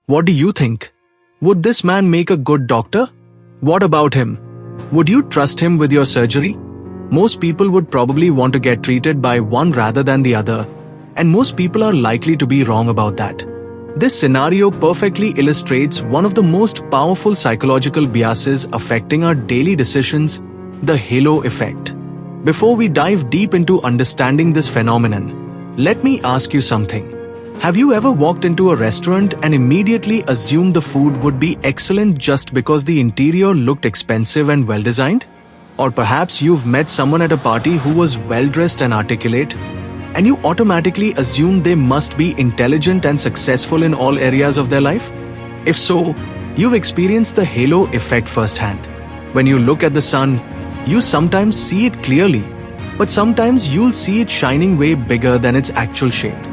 What do you think? Would this man make a good doctor? What about him? Would you trust him with your surgery? Most people would probably want to get treated by one rather than the other, and most people are likely to be wrong about that. This scenario perfectly illustrates one of the most powerful psychological biases affecting our daily decisions, the halo effect. Before we dive deep into understanding this phenomenon, let me ask you something. Have you ever walked into a restaurant and immediately assumed the food would be excellent just because the interior looked expensive and well-designed? Or perhaps you've met someone at a party who was well-dressed and articulate, and you automatically assume they must be intelligent and successful in all areas of their life? If so, you've experienced the halo effect firsthand. When you look at the sun, you sometimes see it clearly, but sometimes you'll see it shining way bigger than its actual shape.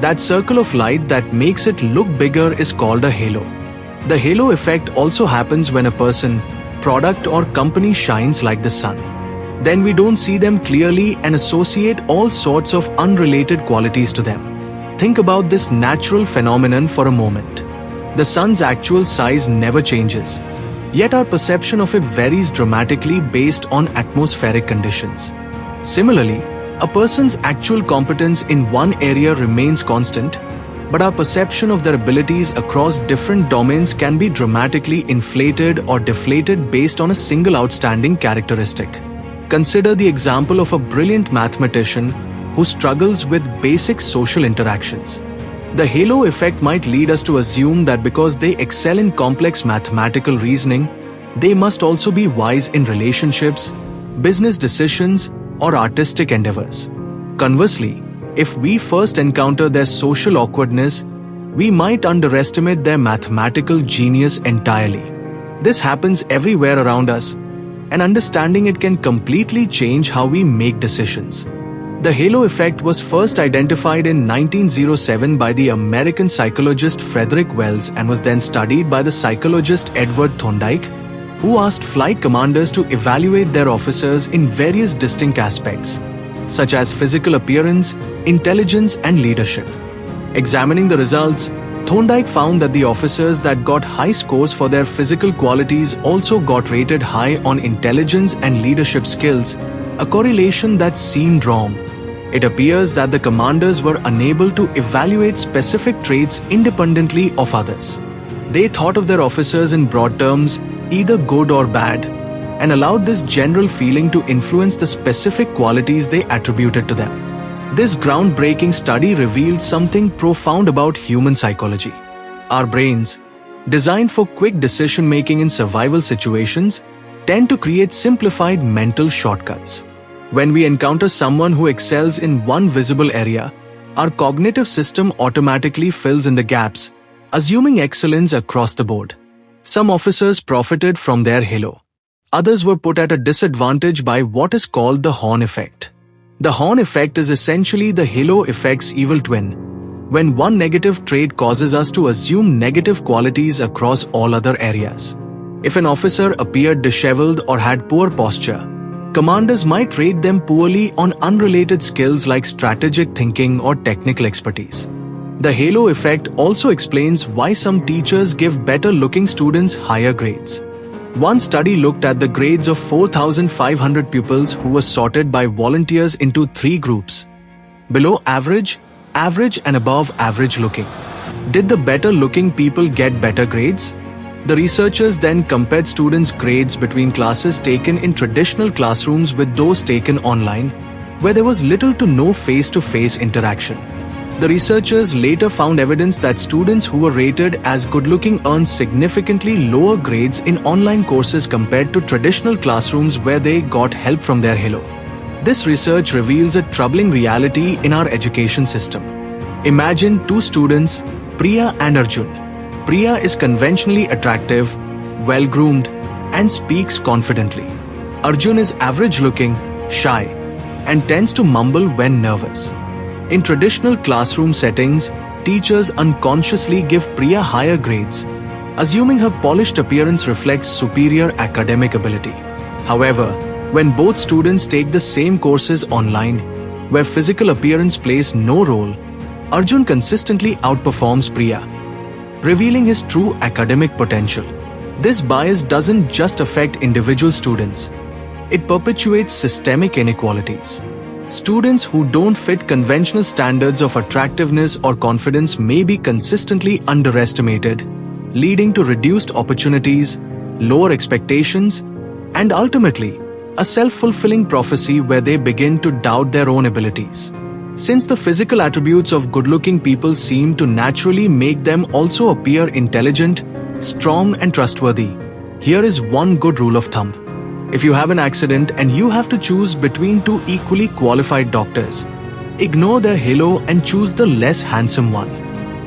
That circle of light that makes it look bigger is called a halo. The halo effect also happens when a person, product or company shines like the sun. Then we don't see them clearly and associate all sorts of unrelated qualities to them. Think about this natural phenomenon for a moment. The sun's actual size never changes, yet our perception of it varies dramatically based on atmospheric conditions. Similarly, a person's actual competence in one area remains constant, but our perception of their abilities across different domains can be dramatically inflated or deflated based on a single outstanding characteristic. Consider the example of a brilliant mathematician who struggles with basic social interactions. The halo effect might lead us to assume that because they excel in complex mathematical reasoning, they must also be wise in relationships, business decisions, or artistic endeavors. Conversely, if we first encounter their social awkwardness, we might underestimate their mathematical genius entirely. This happens everywhere around us, and understanding it can completely change how we make decisions. The halo effect was first identified in 1907 by the American psychologist Frederick Wells and was then studied by the psychologist Edward Thorndike, who asked flight commanders to evaluate their officers in various distinct aspects, such as physical appearance, intelligence, and leadership. Examining the results, Thorndike found that the officers that got high scores for their physical qualities also got rated high on intelligence and leadership skills, a correlation that seemed wrong. It appears that the commanders were unable to evaluate specific traits independently of others. They thought of their officers in broad terms, either good or bad, and allowed this general feeling to influence the specific qualities they attributed to them. This groundbreaking study revealed something profound about human psychology. Our brains, designed for quick decision-making in survival situations, tend to create simplified mental shortcuts. When we encounter someone who excels in one visible area, our cognitive system automatically fills in the gaps, assuming excellence across the board. Some officers profited from their halo. Others were put at a disadvantage by what is called the horn effect. The horn effect is essentially the halo effect's evil twin, when one negative trait causes us to assume negative qualities across all other areas. If an officer appeared disheveled or had poor posture, commanders might rate them poorly on unrelated skills like strategic thinking or technical expertise. The halo effect also explains why some teachers give better-looking students higher grades. One study looked at the grades of 4,500 pupils who were sorted by volunteers into 3 groups: below average, average, and above average looking. Did the better-looking people get better grades? The researchers then compared students' grades between classes taken in traditional classrooms with those taken online, where there was little to no face-to-face interaction. The researchers later found evidence that students who were rated as good-looking earned significantly lower grades in online courses compared to traditional classrooms where they got help from their halo. This research reveals a troubling reality in our education system. Imagine 2 students, Priya and Arjun. Priya is conventionally attractive, well-groomed, and speaks confidently. Arjun is average-looking, shy, and tends to mumble when nervous. In traditional classroom settings, teachers unconsciously give Priya higher grades, assuming her polished appearance reflects superior academic ability. However, when both students take the same courses online, where physical appearance plays no role, Arjun consistently outperforms Priya. revealing his true academic potential. This bias doesn't just affect individual students, it perpetuates systemic inequalities. Students who don't fit conventional standards of attractiveness or confidence may be consistently underestimated, leading to reduced opportunities, lower expectations, and ultimately, a self-fulfilling prophecy where they begin to doubt their own abilities. Since the physical attributes of good-looking people seem to naturally make them also appear intelligent, strong, and trustworthy, here is one good rule of thumb. If you have an accident and you have to choose between two equally qualified doctors, ignore their halo and choose the less handsome one.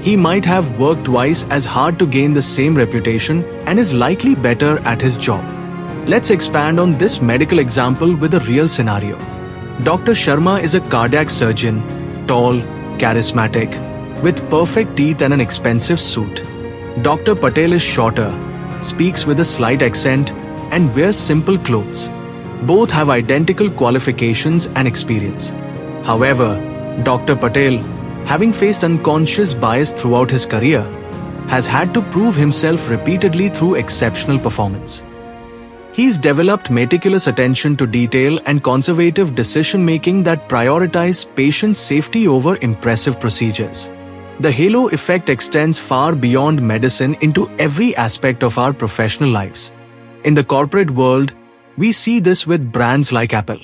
He might have worked twice as hard to gain the same reputation and is likely better at his job. Let's expand on this medical example with a real scenario. Dr. Sharma is a cardiac surgeon, tall, charismatic, with perfect teeth and an expensive suit. Dr. Patel is shorter, speaks with a slight accent, and wears simple clothes. Both have identical qualifications and experience. However, Dr. Patel, having faced unconscious bias throughout his career, has had to prove himself repeatedly through exceptional performance. He's developed meticulous attention to detail and conservative decision-making that prioritize patient safety over impressive procedures. The halo effect extends far beyond medicine into every aspect of our professional lives. In the corporate world, we see this with brands like Apple.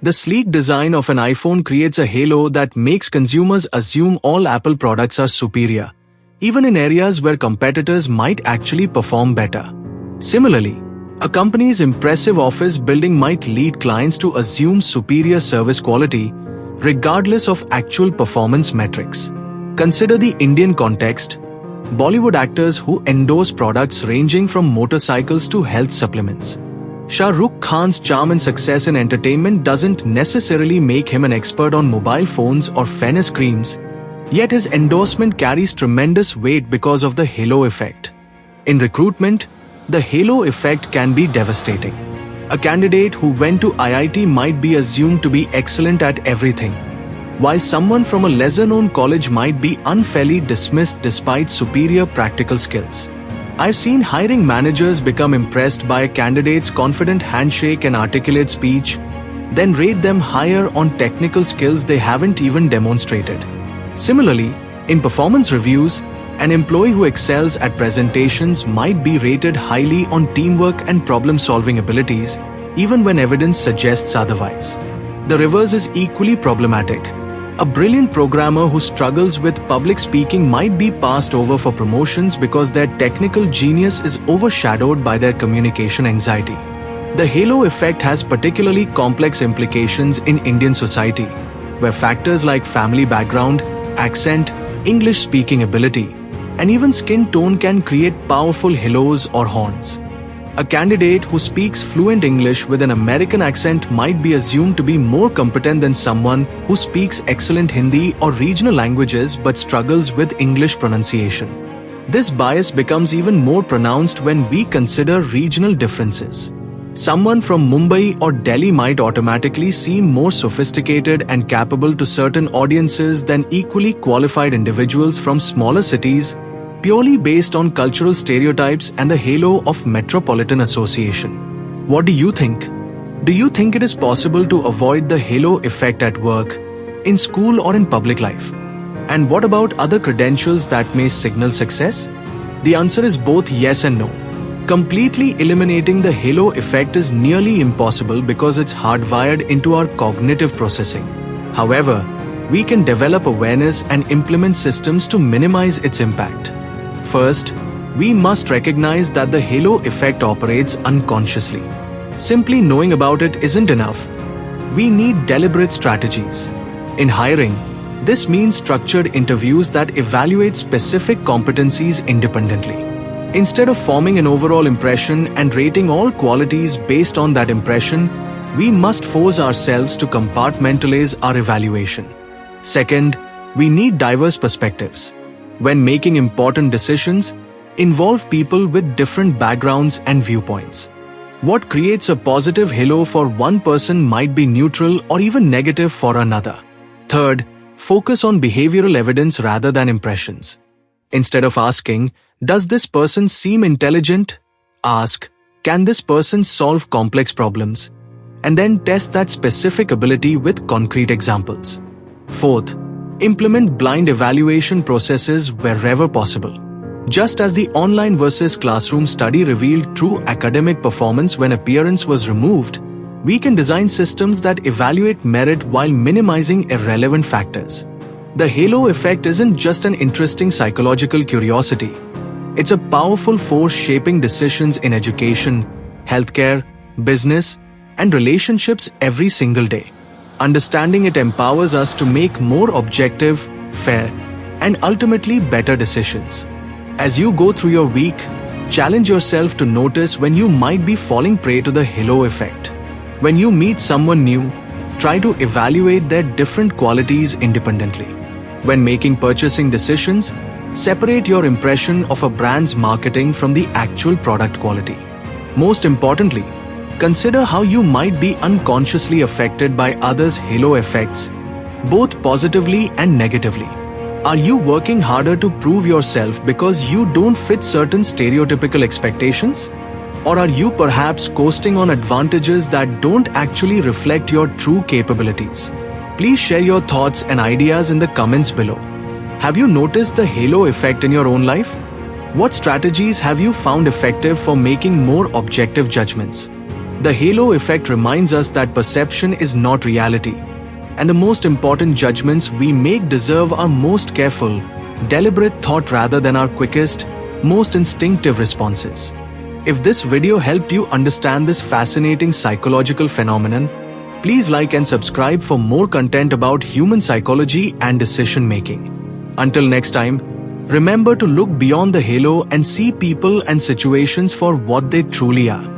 The sleek design of an iPhone creates a halo that makes consumers assume all Apple products are superior, even in areas where competitors might actually perform better. Similarly, a company's impressive office building might lead clients to assume superior service quality, regardless of actual performance metrics. Consider the Indian context. Bollywood actors who endorse products ranging from motorcycles to health supplements. Shah Rukh Khan's charm and success in entertainment doesn't necessarily make him an expert on mobile phones or fairness creams, yet his endorsement carries tremendous weight because of the halo effect. In recruitment, the halo effect can be devastating. A candidate who went to IIT might be assumed to be excellent at everything, while someone from a lesser-known college might be unfairly dismissed despite superior practical skills. I've seen hiring managers become impressed by a candidate's confident handshake and articulate speech, then rate them higher on technical skills they haven't even demonstrated. Similarly, in performance reviews, an employee who excels at presentations might be rated highly on teamwork and problem-solving abilities, even when evidence suggests otherwise. The reverse is equally problematic. A brilliant programmer who struggles with public speaking might be passed over for promotions because their technical genius is overshadowed by their communication anxiety. The halo effect has particularly complex implications in Indian society, where factors like family background, accent, English speaking ability, and even skin tone can create powerful halos or horns. A candidate who speaks fluent English with an American accent might be assumed to be more competent than someone who speaks excellent Hindi or regional languages but struggles with English pronunciation. This bias becomes even more pronounced when we consider regional differences. Someone from Mumbai or Delhi might automatically seem more sophisticated and capable to certain audiences than equally qualified individuals from smaller cities, purely based on cultural stereotypes and the halo of metropolitan association. What do you think? Do you think it is possible to avoid the halo effect at work, in school, or in public life? And what about other credentials that may signal success? The answer is both yes and no. Completely eliminating the halo effect is nearly impossible because it's hardwired into our cognitive processing. However, we can develop awareness and implement systems to minimize its impact. First, we must recognize that the halo effect operates unconsciously. Simply knowing about it isn't enough. We need deliberate strategies. In hiring, this means structured interviews that evaluate specific competencies independently. Instead of forming an overall impression and rating all qualities based on that impression, we must force ourselves to compartmentalize our evaluation. Second, we need diverse perspectives. When making important decisions, involve people with different backgrounds and viewpoints. What creates a positive halo for one person might be neutral or even negative for another. Third, focus on behavioral evidence rather than impressions. Instead of asking, "Does this person seem intelligent?" ask, "Can this person solve complex problems?" And then test that specific ability with concrete examples. Fourth, implement blind evaluation processes wherever possible. Just as the online versus classroom study revealed true academic performance when appearance was removed, we can design systems that evaluate merit while minimizing irrelevant factors. The halo effect isn't just an interesting psychological curiosity. It's a powerful force shaping decisions in education, healthcare, business, and relationships every single day. Understanding it empowers us to make more objective, fair, and ultimately better decisions. As you go through your week, challenge yourself to notice when you might be falling prey to the halo effect. When you meet someone new, try to evaluate their different qualities independently. When making purchasing decisions, separate your impression of a brand's marketing from the actual product quality. Most importantly, consider how you might be unconsciously affected by others' halo effects, both positively and negatively. Are you working harder to prove yourself because you don't fit certain stereotypical expectations? Or are you perhaps coasting on advantages that don't actually reflect your true capabilities? Please share your thoughts and ideas in the comments below. Have you noticed the halo effect in your own life? What strategies have you found effective for making more objective judgments? The halo effect reminds us that perception is not reality, and the most important judgments we make deserve our most careful, deliberate thought rather than our quickest, most instinctive responses. If this video helped you understand this fascinating psychological phenomenon, please like and subscribe for more content about human psychology and decision making. Until next time, remember to look beyond the halo and see people and situations for what they truly are.